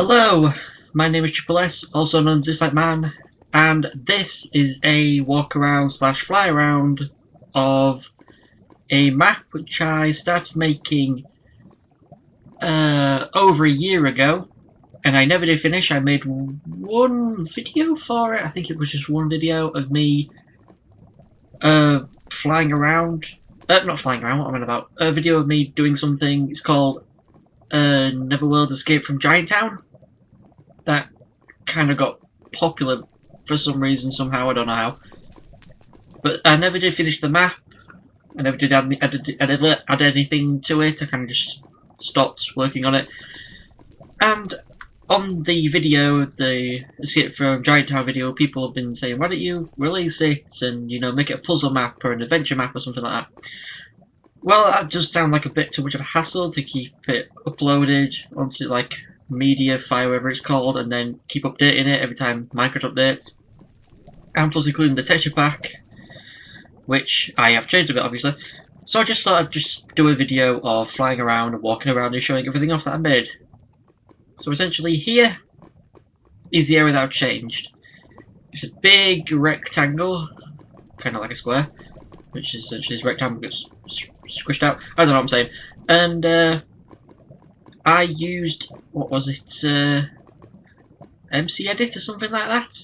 Hello, my name is Triple S, also known as Dislike Man, and this is a walk around slash fly around of a map which I started making over a year ago, and I never did finish. I made one video for it. I think it was just one video of me flying around. Not flying around, what am I about? A video of me doing something. It's called Nether World Escape from Giant Town. That kind of got popular for some reason, somehow, I don't know how. But I never did finish the map. I never did add anything to it. I kind of just stopped working on it. And on the video, the Escape from Giant Town video, people have been saying, why don't you release it and, you know, make it a puzzle map or an adventure map or something like that. Well, that does sound like a bit too much of a hassle to keep it uploaded onto, like, media file, whatever it's called, and then keep updating it every time Minecraft updates. And plus including the texture pack, which I have changed a bit, obviously. So I just thought I'd just do a video of flying around and walking around and showing everything off that I made. So essentially here is the area that I've changed. It's a big rectangle, kind of like a square, which is essentially rectangle gets squished out. I don't know what I'm saying. And I used, what was it, MC Edit or something like that,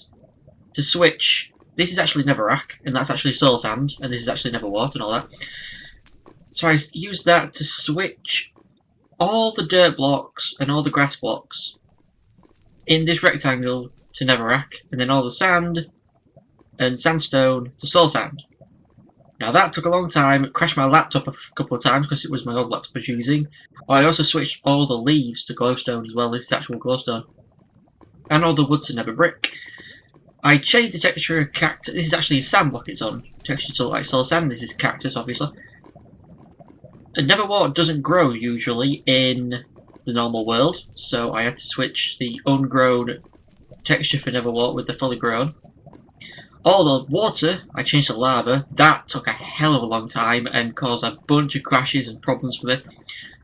to switch. This is actually Netherrack, and that's actually Soul Sand, and this is actually Netherwater and all that. So I used that to switch all the dirt blocks and all the grass blocks in this rectangle to Netherrack, and then all the sand and sandstone to Soul Sand. Now that took a long time. It crashed my laptop a couple of times because it was my old laptop I was using. I also switched all the leaves to glowstone as well. This is actual glowstone. And all the wood to nether brick. I changed the texture of cactus. This is actually a sand block it's on. Texture to look like soul sand. This is cactus, obviously. And Netherwater doesn't grow usually in the normal world, so I had to switch the ungrown texture for Netherwater with the fully grown. All the water, I changed to lava. That took a hell of a long time and caused a bunch of crashes and problems for me.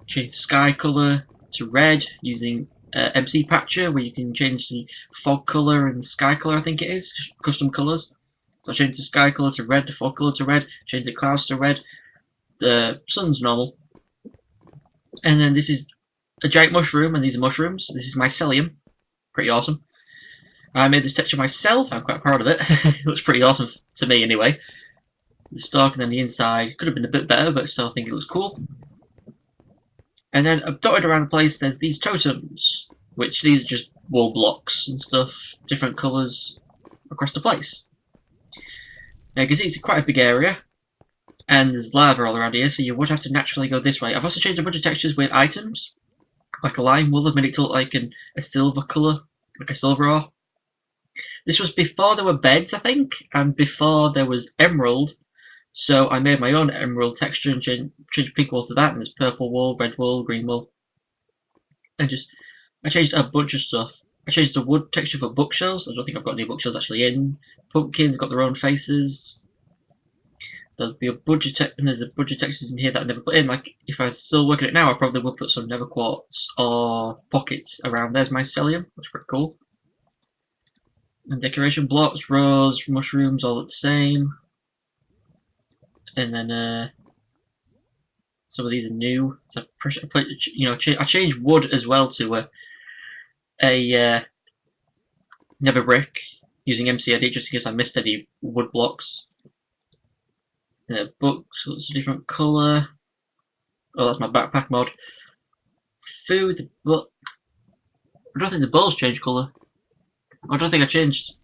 Changed the sky colour to red using MC Patcher, where you can change the fog colour and the sky colour, I think it is, custom colours. So I changed the sky colour to red, the fog colour to red, changed the clouds to red, the sun's normal. And then this is a giant mushroom, and these are mushrooms. This is mycelium. Pretty awesome. I made this texture myself. I'm quite proud of it. It looks pretty awesome to me anyway. The stalk and then the inside could have been a bit better, but still I think it looks cool. And then dotted around the place there's these totems, which these are just wall blocks and stuff, different colours across the place. Now you can see it's quite a big area, and there's lava all around here, so you would have to naturally go this way. I've also changed a bunch of textures with items, like a lime wool. I've made it to look like a silver colour, like a silver ore. This was before there were beds, I think, and before there was emerald, so I made my own emerald texture and changed pink wool to that, and there's purple wool, red wool, green wool, and I changed a bunch of stuff. I changed the wood texture for bookshelves. I don't think I've got any bookshelves actually in. Pumpkins got their own faces. There'll be a bunch of and there's a bunch of textures in here that I never put in. Like, if I was still working it now, I probably would put some nether quartz or pockets around. There's mycelium, that's pretty cool. And decoration blocks, rose, mushrooms, all look the same. And then some of these are new. So I changed wood as well to a nether brick using MC Edit just in case I missed any wood blocks. Books, lots of different colour. Oh, that's my backpack mod. Food, but I don't think the bowls changed colour. I don't think I changed.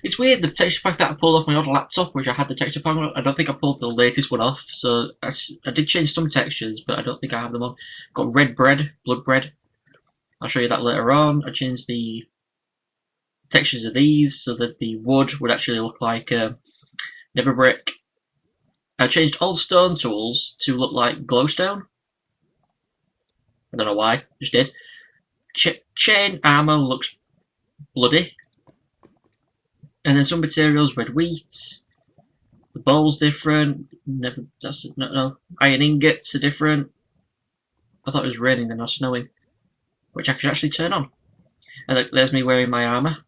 It's weird, the texture pack that I pulled off my old laptop, which I had the texture pack on, I don't think I pulled the latest one off, so I did change some textures, but I don't think I have them on. Got red bread, blood bread. I'll show you that later on. I changed the textures of these so that the wood would actually look like nether brick. I changed all stone tools to look like glowstone. I don't know why, just did. Chain armor looks bloody. And then some materials, red wheat. The bowl's different. No. Iron ingots are different. I thought it was raining, then not snowing, which I could actually turn on. And look, there's me wearing my armour.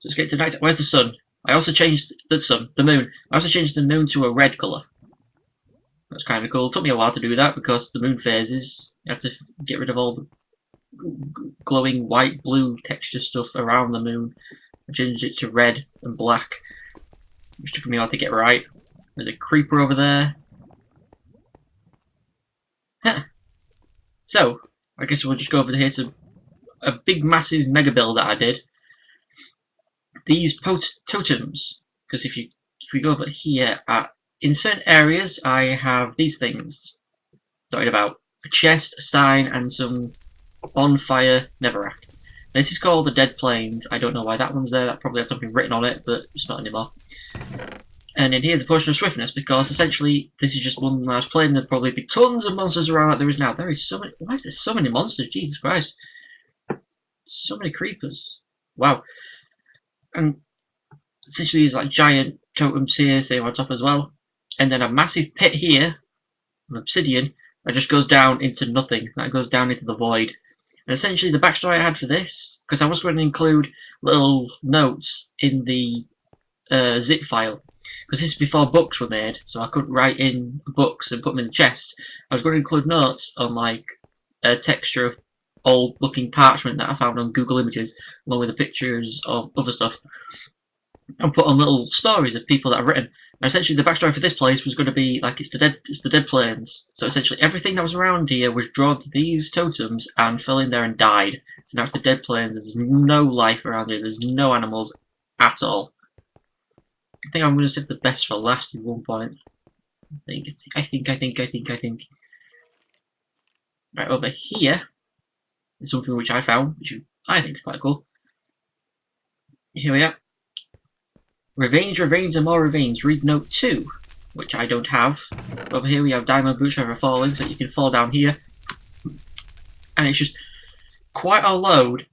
Let's get to night. Where's the sun? I also changed the moon. I also changed the moon to a red colour. That's kind of cool. It took me a while to do that because the moon phases. You have to get rid of all the glowing white, blue texture stuff around the moon. I changed it to red and black, which took me a while to get right. There's a creeper over there. Huh. So, I guess we'll just go over here to a big, massive mega build that I did. These totems, because if we go over here, in certain areas I have these things dotted about: a chest, a sign, and some on fire netherrack. This is called the Dead Plains. I don't know why that one's there. That probably had something written on it, but it's not anymore. And in here's a potion of swiftness, because essentially this is just one last plane. There'll probably be tons of monsters around like there is now. There is so many. Why is there so many monsters? Jesus Christ! So many creepers. Wow. And essentially these like giant totems here, same on top as well. And then a massive pit here of obsidian that just goes down into nothing. That goes down into the void. And essentially the backstory I had for this, because I was going to include little notes in the zip file, because this is before books were made, so I couldn't write in books and put them in the chests. I was going to include notes on like a texture of old looking parchment that I found on Google Images, along with the pictures of other stuff, and put on little stories of people that have written. And essentially the backstory for this place was going to be like it's the dead plains. So essentially everything that was around here was drawn to these totems and fell in there and died. So now it's the dead plains. There's no life around here. There's no animals at all. I think I'm going to save the best for last at one point. I think. Right over here is something which I found, which I think is quite cool. Here we are. Ravines, and more ravines. Read note 2, which I don't have. Over here we have diamond boots for falling, so you can fall down here. And it's just quite a load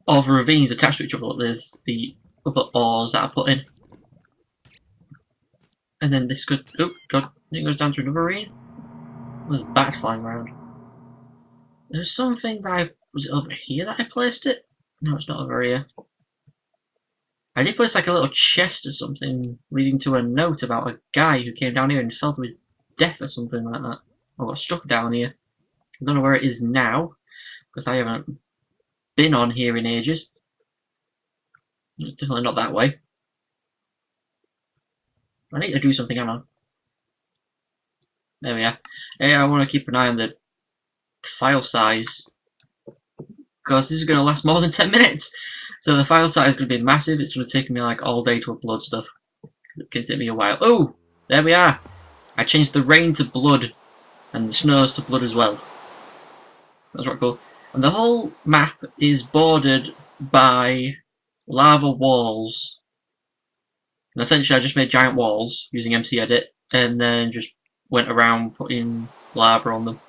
of ravines attached to each other. There's the other ores that I put in. And then this goes, oh god, it goes down to another ravine. There's bats flying around. There's something that was it over here that I placed it? No, it's not over here. I did place like a little chest or something leading to a note about a guy who came down here and fell to his death or something like that. I got stuck down here. I don't know where it is now, because I haven't been on here in ages. It's definitely not that way. I need to do something, hang on. There we are. Hey, I want to keep an eye on the file size, because this is going to last more than 10 minutes. So the file size is going to be massive. It's going to take me like all day to upload stuff. It can take me a while. Oh, there we are. I changed the rain to blood and the snows to blood as well. That's quite cool. And the whole map is bordered by lava walls. And essentially I just made giant walls using MC Edit and then just went around putting lava on them.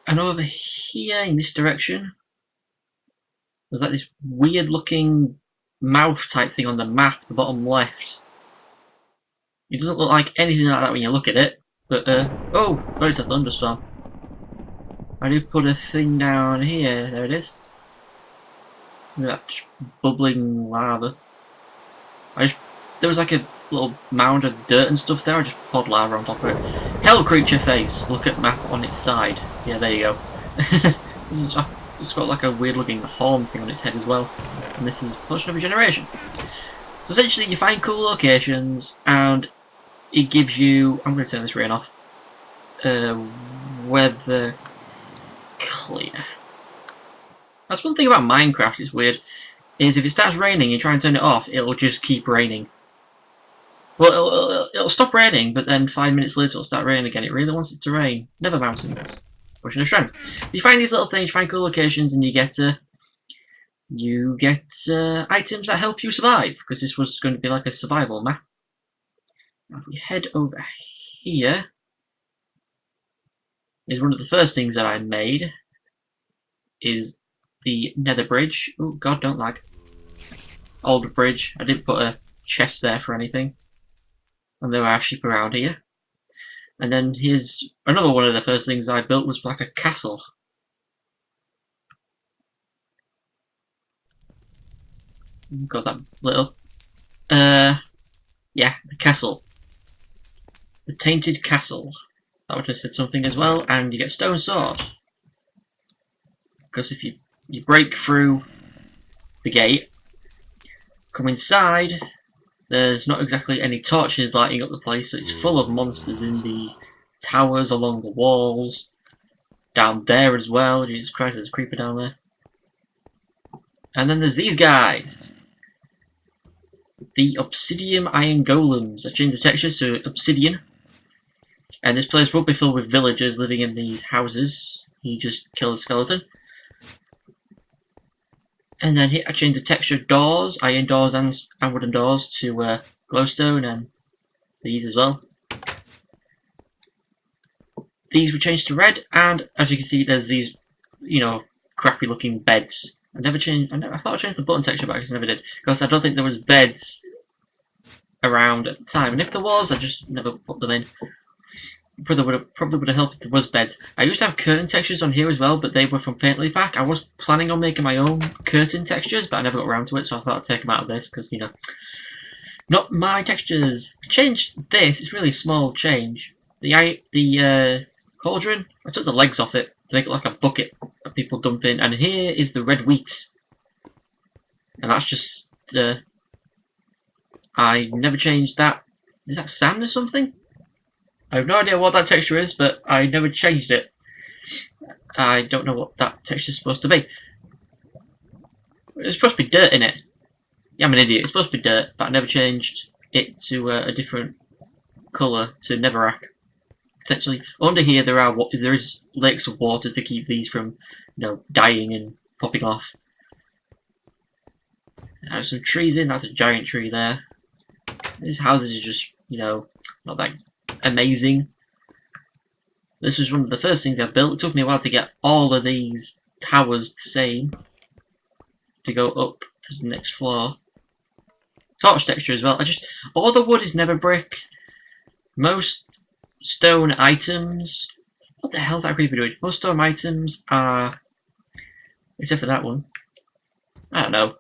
And over here in this direction, there's like this weird looking mouth type thing on the map, the bottom left. It doesn't look like anything like that when you look at it, but oh, God, it's a thunderstorm. I did put a thing down here, there it is. Look at that bubbling lava. There was like a little mound of dirt and stuff there, I just poured lava on top of it. Hell creature face, look at map on its side. Yeah, there you go. It's got like a weird looking horn thing on its head as well. And this is Potion of Regeneration. So essentially you find cool locations and it gives you, I'm going to turn this rain off, weather clear. That's one thing about Minecraft, it's weird, is if it starts raining and you try and turn it off, it'll just keep raining. Well, it'll stop raining, but then 5 minutes later it'll start raining again. It really wants it to rain. Never mountains. Potion of Strength. So you find these little things, you find cool locations, and you get items that help you survive, because this was going to be like a survival map. Now if we head over here, is one of the first things that I made is the Nether bridge. Oh god, don't lag. Old bridge. I didn't put a chest there for anything. And there are sheep around here. And then here's another one of the first things I built was like a castle. got that little. Yeah, the castle. The Tainted Castle. That would have said something as well, and you get Stone Sword. Because if you break through the gate, come inside, there's not exactly any torches lighting up the place, so it's full of monsters in the towers, along the walls, down there as well. Jesus Christ, there's a creeper down there. And then there's these guys. The Obsidian Iron Golems. I changed the texture to Obsidian. And this place will be filled with villagers living in these houses. You just kill a skeleton. And then here I changed the texture of doors, iron doors and wooden doors, to glowstone, and these as well. These were changed to red, and as you can see, there's these, you know, crappy looking beds. I thought I changed the button texture back, because I never did, because I don't think there was beds around at the time, and if there was, I just never put them in. Probably would have helped if there was beds. I used to have curtain textures on here as well, but they were from Painterly Pack. I was planning on making my own curtain textures, but I never got around to it, so I thought I'd take them out of this, because, you know, not my textures. Changed this, it's really a small change. The cauldron, I took the legs off it to make it like a bucket that people dump in, and here is the red wheat. And that's just, I never changed that. Is that sand or something? I have no idea what that texture is, but I never changed it. I don't know what that texture is supposed to be. It's supposed to be dirt in it. Yeah, I'm an idiot. It's supposed to be dirt, but I never changed it to a different colour, to Netherrack. Essentially, under here there is lakes of water to keep these from, you know, dying and popping off. There's some trees in. That's a giant tree there. These houses are just, you know, not that amazing. This was one of the first things I built. It took me a while to get all of these towers the same to go up to the next floor. Torch texture as well. All the wood is never brick. Most stone items. What the hell's that creeper doing? Most stone items are, except for that one. I don't know.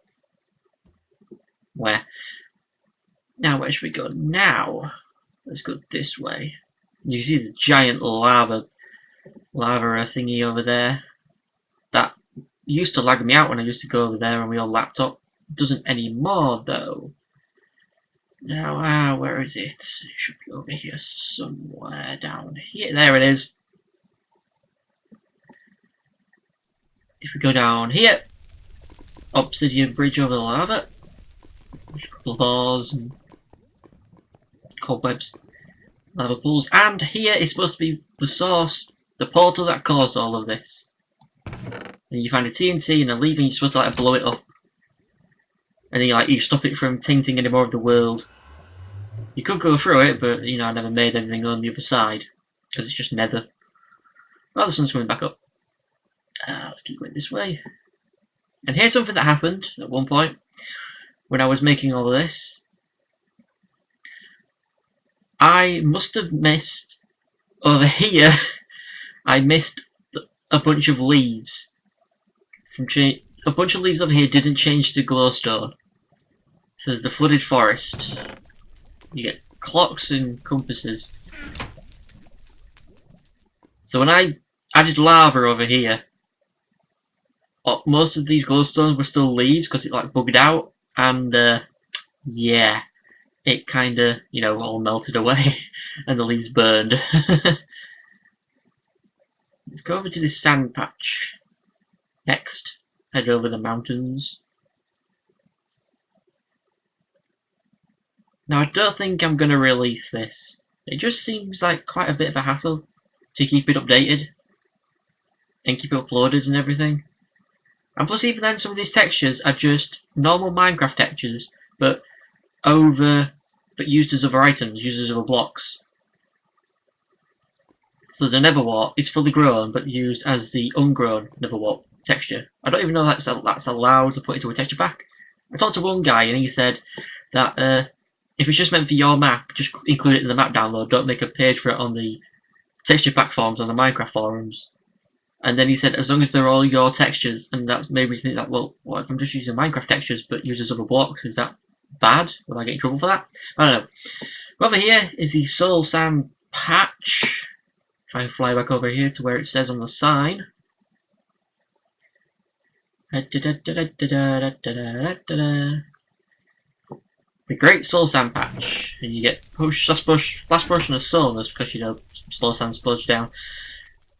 Where? Now where should we go now? Let's go this way. You see the giant lava thingy over there. That used to lag me out when I used to go over there on my old laptop. It doesn't anymore though. Now, where is it? It should be over here somewhere down here. There it is. If we go down here, obsidian bridge over the lava. There's a couple of bars and cobwebs, lava pools, and here is supposed to be the source, the portal that caused all of this. And you find a TNT and a lever, and you're supposed to like blow it up, and then you stop it from tainting any more of the world. You could go through it, but you know, I never made anything on the other side because it's just nether. Oh, the sun's coming back up. Let's keep going this way. And here's something that happened at one point when I was making all of this. I must have missed over here. I missed a bunch of leaves. A bunch of leaves over here didn't change to glowstone. It says the flooded forest. You get clocks and compasses. So when I added lava over here, most of these glowstones were still leaves because it like bugged out, and yeah. It kinda, you know, all melted away and the leaves burned. Let's go over to this sand patch. Next, head over the mountains. Now I don't think I'm gonna release this. It just seems like quite a bit of a hassle to keep it updated and keep it uploaded and everything. And plus even then some of these textures are just normal Minecraft textures, but used as other items, used as other blocks. So the Netherwart is fully grown, but used as the ungrown Netherwart texture. I don't even know that's allowed to put into a texture pack. I talked to one guy and he said that if it's just meant for your map, just include it in the map download. Don't make a page for it on the texture pack forums on the Minecraft forums. And then he said, as long as they're all your textures, and that's made me think that, well, what if I'm just using Minecraft textures but uses other blocks? Is that bad? Will I get in trouble for that? I don't know. Over here is the soul sand patch. Try and fly back over here to where it says on the sign. The Great Soul Sand Patch. And you get flash potion of soulness because, you know, slow sand slows you down.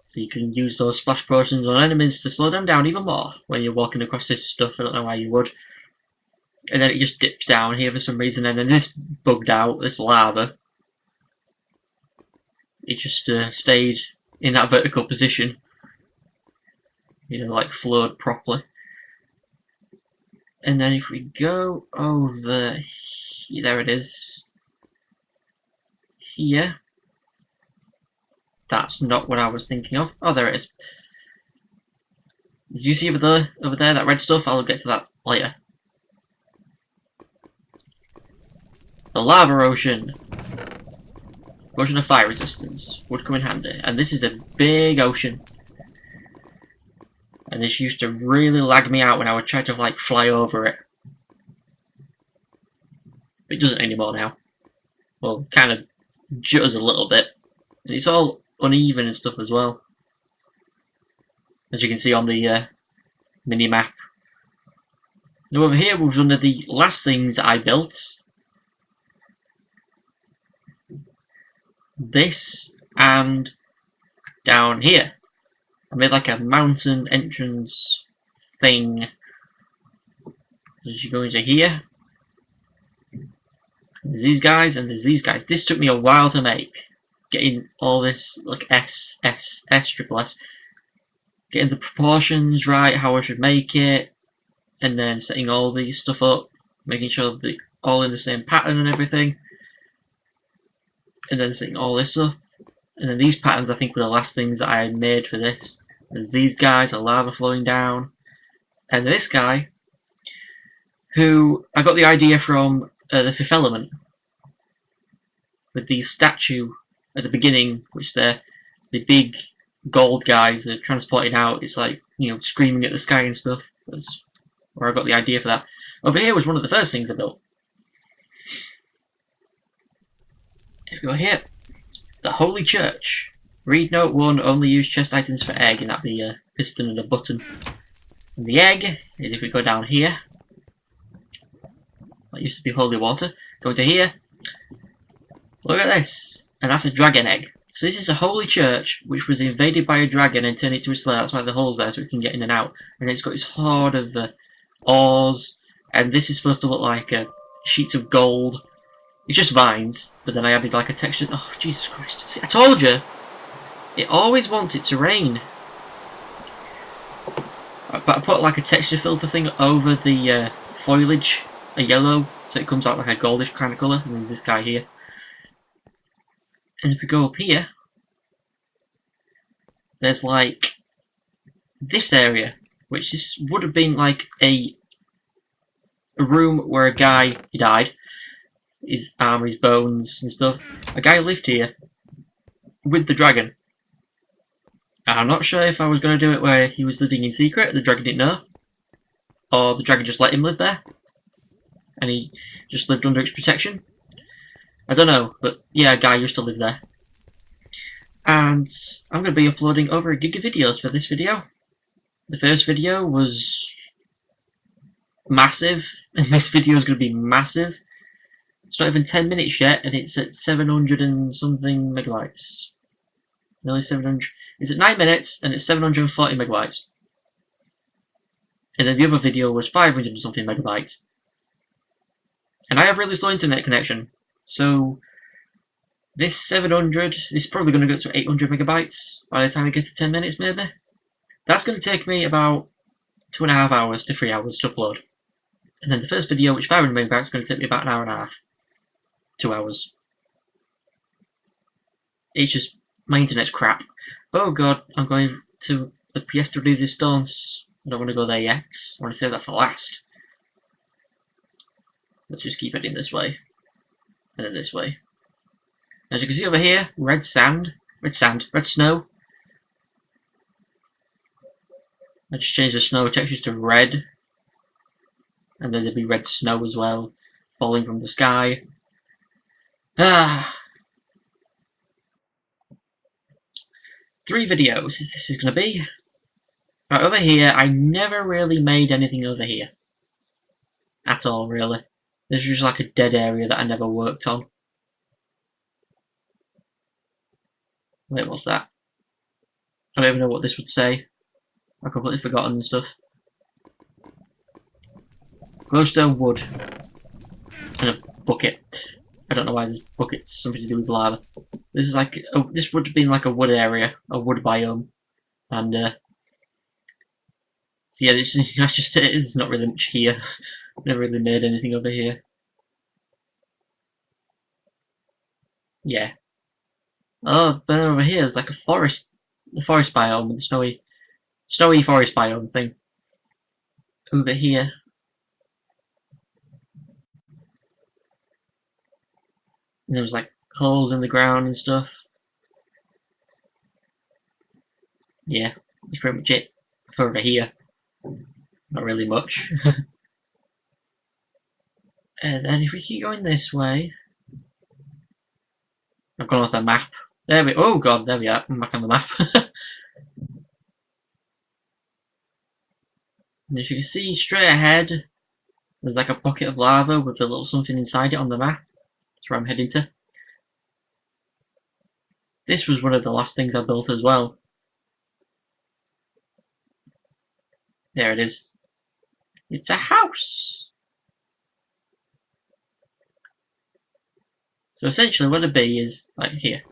So you can use those splash potions on enemies to slow them down even more when you're walking across this stuff. I don't know why you would. And then it just dips down here for some reason, and then this bugged out, this lava. It just stayed in that vertical position. You know, like flowed properly. And then if we go over here, there it is. Here. That's not what I was thinking of. Oh, there it is. Did you see over there, that red stuff? I'll get to that later. The lava ocean. Ocean of fire resistance would come in handy. And this is a big ocean. And this used to really lag me out when I would try to like fly over it. It doesn't anymore now. Well, kind of jutters a little bit. And it's all uneven and stuff as well, as you can see on the mini map. Now over here was one of the last things that I built. This, and down here I made like a mountain entrance thing. As you go into here, there's these guys and there's these guys. This took me a while to make. Getting all this, like S, triple S. Getting the proportions right, how I should make it. And then setting all these stuff up. Making sure they're all in the same pattern and everything. And then setting all this up. And then these patterns I think were the last things that I had made for this. There's these guys, the lava flowing down. And this guy, who I got the idea from the Fifth Element. With the statue at the beginning, which they're the big gold guys are transported out. It's like, you know, screaming at the sky and stuff. That's where I got the idea for that. Over here was one of the first things I built. If we go here, the Holy Church. Read note 1, only use chest items for egg, and that'd be a piston and a button. And the egg is if we go down here. That used to be holy water. Go to here. Look at this. And that's a dragon egg. So this is a holy church which was invaded by a dragon and turned it to a slayer. That's why the hole's there, so we can get in and out. And it's got this hoard of ores. And this is supposed to look like sheets of gold. It's just vines, but then I added like a texture. Oh, Jesus Christ. See, I told you! It always wants it to rain. But I put like a texture filter thing over the foliage, a yellow, so it comes out like a goldish kind of colour. And then this guy here. And if we go up here, there's like this area, which this would have been like a room where a guy, he died, his arm, his bones and stuff. A guy lived here with the dragon. I'm not sure if I was going to do it where he was living in secret, the dragon didn't know, or the dragon just let him live there, and he just lived under its protection. I don't know, but yeah, a guy used to live there. And I'm going to be uploading over a gig of videos for this video. The first video was massive, and this video is going to be massive. It's not even 10 minutes yet, and it's at 700 and something megabytes. Nearly 700. It's at 9 minutes, and it's 740 megabytes. And then the other video was 500 and something megabytes. And I have really slow internet connection. So this 700 is probably going to go to 800 megabytes by the time I get to 10 minutes maybe. That's going to take me about 2.5 hours to 3 hours to upload. And then the first video, which is 500 megabytes, is going to take me about an hour and a half. 2 hours. It's just, my internet's crap. Oh god, I'm going to the Pièce de Résistance. I don't want to go there yet. I want to save that for last. Let's just keep heading this way. And then this way. As you can see over here, red snow. I just changed the snow textures to red. And then there'd be red snow as well, falling from the sky. Ah! 3 videos is this going to be. Right, over here, I never really made anything over here. At all, really. This is just like a dead area that I never worked on. Wait, what's that? I don't even know what this would say. I've completely forgotten and stuff. Glowstone wood. And a bucket. I don't know why this bucket's something to do with lava. This is like, this would have been like a wood area, a wood biome. And, so yeah, there's not really much here. Never really made anything over here. Yeah. Oh, then over here there's like a forest, the forest biome with the snowy forest biome thing. Over here. And there was like holes in the ground and stuff. Yeah, that's pretty much it for over here. Not really much. And then if we keep going this way, I've gone off the map. There we. Oh god, there we are. I'm back on the map. And if you can see straight ahead, there's like a pocket of lava with a little something inside it on the map. That's where I'm heading to. This was one of the last things I built as well. There it is. It's a house. So essentially what it'd be is, like here.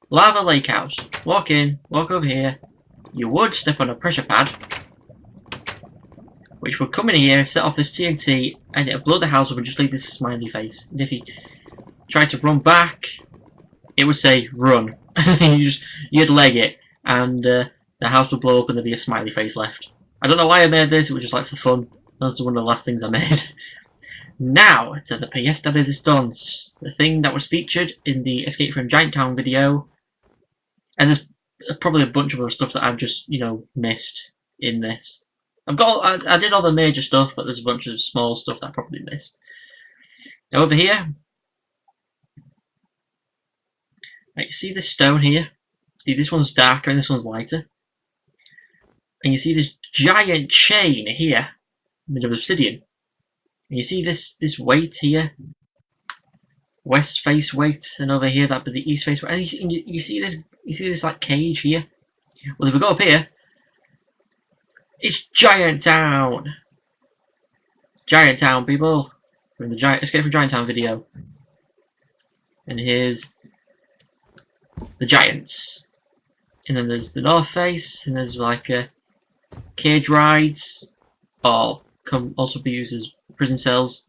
Lava lake house. Walk in, walk over here. You would step on a pressure pad, which would come in here, set off this TNT, and it'll blow the house up and just leave this smiley face. And if you try to run back, it would say run. You'd leg it, and the house would blow up and there'd be a smiley face left. I don't know why I made this, it was just like for fun. That's one of the last things I made. Now, to the pièce de résistance, the thing that was featured in the Escape from Giant Town video. And there's probably a bunch of other stuff that I've just, missed in this. I did all the major stuff, but there's a bunch of small stuff that I probably missed. Now over here, right, you see this stone here? See, this one's darker and this one's lighter. And you see this giant chain here, made of obsidian. And you see this weight here, west face weight, and over here that'd be the east face weight. And you see this like cage here. Well, if we go up here, it's Giant Town. Giant Town, people, from the Escape from Giant Town video. And here's the giants. And then there's the north face, and there's like cage rides, or can also be used as prison cells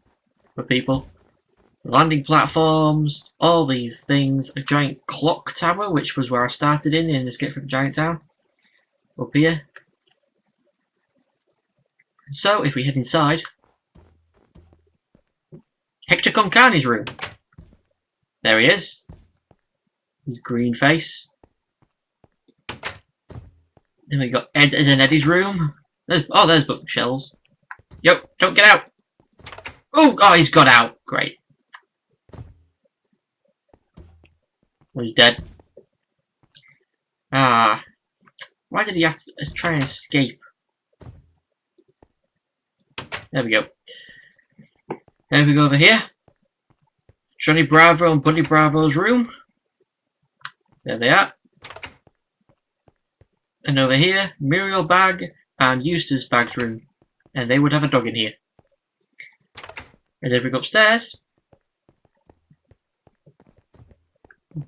for people. Landing platforms, all these things. A giant clock tower, which was where I started in Escape from Giant Town. Up here. So, if we head inside, Hector Concani's room. There he is. His green face. Then we got Ed and Eddie's room. There's bookshelves. Yo, don't get out. Oh, he's got out. Great. Well, he's dead. Ah. Why did he have to try and escape? There we go. Then we go over here. Johnny Bravo and Buddy Bravo's room. There they are. And over here, Muriel Bag and Eustace Bag's room. And they would have a dog in here. And then we go upstairs.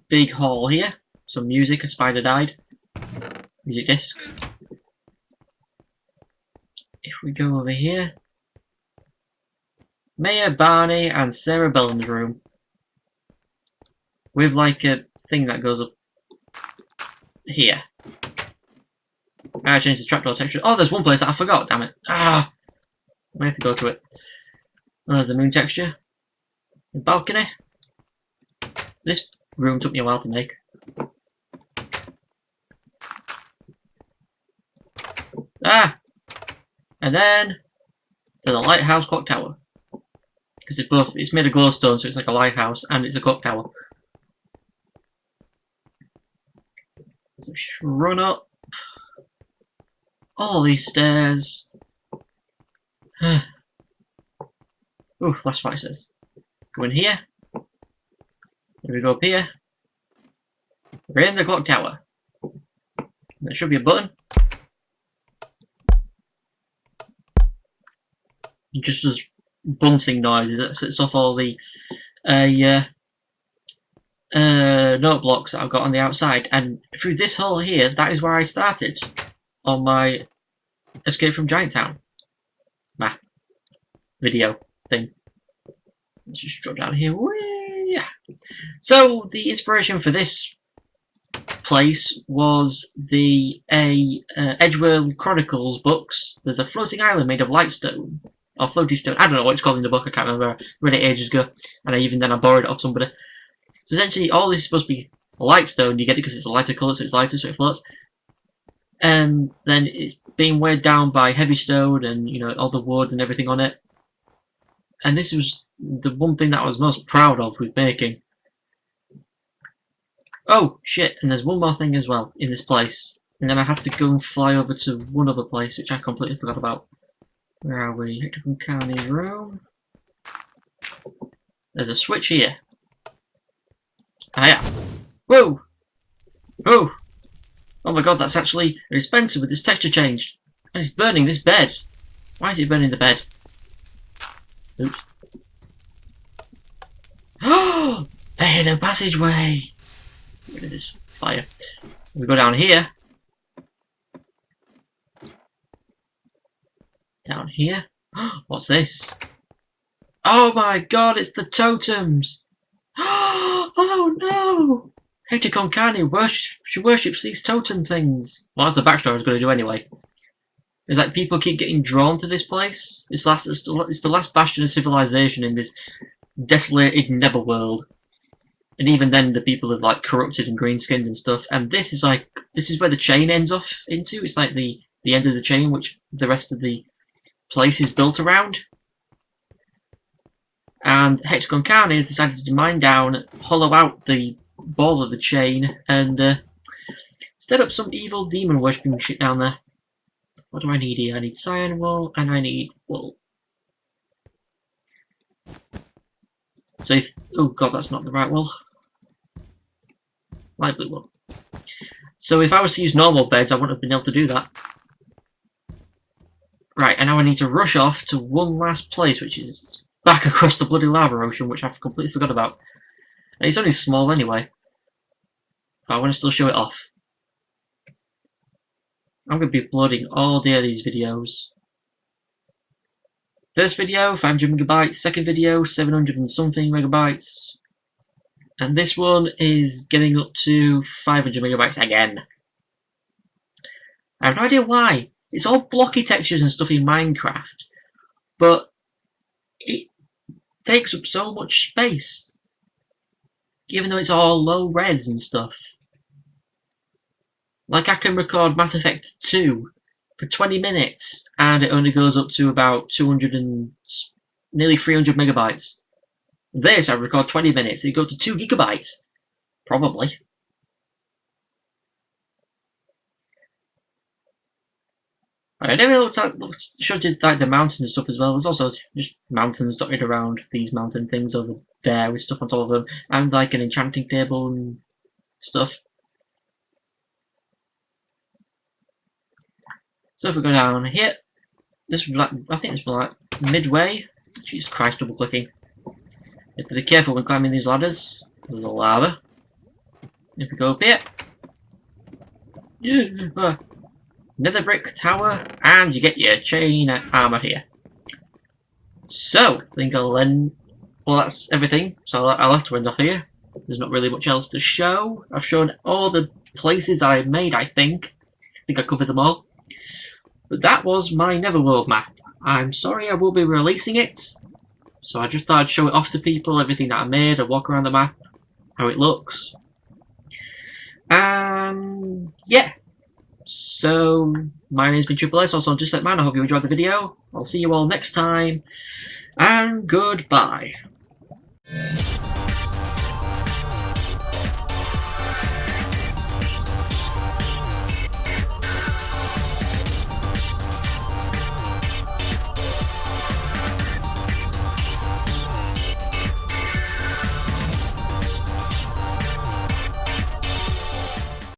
Big hall here. Some music, a spider died. Music discs. If we go over here, Mayor Barney and Sarah Bellam's room. With like a thing that goes up here. I changed the trapdoor texture. Oh, there's one place that I forgot, damn it. I have to go to it. Oh, there's the moon texture. The balcony. This room took me a while to make. And then to the lighthouse clock tower. Because it's made of glowstone, so it's like a lighthouse and it's a clock tower. So just run up all these stairs. Ooh, flashlight says. Go in here. Here we go up here. We're in the clock tower. There should be a button. It just does bouncing noises that sets off all the note blocks that I've got on the outside. And through this hole here, that is where I started on my Escape from Giant Town map video thing. Let's just drop down here. Whee! So the inspiration for this place was the Edgeworld Chronicles books. There's a floating island made of lightstone or floaty stone. I don't know what it's called in the book. I can't remember. I read it ages ago, and I borrowed it off somebody. So essentially, all this is supposed to be lightstone. You get it because it's a lighter colour, so it's lighter, so it floats. And then it's being weighed down by heavy stone and all the wood and everything on it. And this was the one thing that I was most proud of with making. Oh shit! And there's one more thing as well in this place. And then I have to go and fly over to one other place, which I completely forgot about. Where are we? Hector from Carney's room. There's a switch here. Ah yeah. Whoa! Oh! Oh my god, that's actually a dispenser with this texture change. And it's burning this bed. Why is it burning the bed? Oops. Oh! A hidden passageway! Get rid of this fire. We go down here. Down here. What's this? Oh my god, it's the totems! Oh no! Hector Concani worships these totem things. Well, that's the backstory I was going to do anyway. It's like people keep getting drawn to this place. It's the last bastion of civilization in this desolated Nether World. And even then, the people are like corrupted and green-skinned and stuff. And this is where the chain ends off into. It's like the end of the chain, which the rest of the place is built around. And Hector Concani has decided to mine down, hollow out the ball of the chain, and set up some evil demon worshipping shit down there. What do I need here? I need cyan wool and I need wool. So if oh god, that's not the right wool. Light blue wool. So if I was to use normal beds, I wouldn't have been able to do that. Right, and now I need to rush off to one last place, which is back across the bloody lava ocean, which I've completely forgot about. And it's only small anyway. But I want to still show it off. I'm going to be uploading all day of these videos. First video, 500 megabytes. Second video, 700 and something megabytes. And this one is getting up to 500 megabytes again. I have no idea why. It's all blocky textures and stuff in Minecraft. But it takes up so much space. Even though it's all low res and stuff. Like I can record Mass Effect 2 for 20 minutes and it only goes up to about 200 and nearly 300 megabytes. This I record 20 minutes, it goes to 2 gigabytes. Probably. I never showed you like the mountains and stuff as well. There's also just mountains dotted around these mountain things over there with stuff on top of them, and like an enchanting table and stuff. So if we go down here, this would like I think this would like midway. Jesus Christ, double clicking. You have to be careful when climbing these ladders. There's a lava. If we go up here, nether brick tower, and you get your chain armor here. So I think I'll end. Well, that's everything. So I'll have to end off here. There's not really much else to show. I've shown all the places I made. I think I covered them all. But that was my Netherworld map. I'm sorry I will be releasing it. So I just thought I'd show it off to people, everything that I made, I'd walk around the map, how it looks. Yeah. So, my name's been Triple S, also on Just Like Man. I hope you enjoyed the video. I'll see you all next time, and goodbye.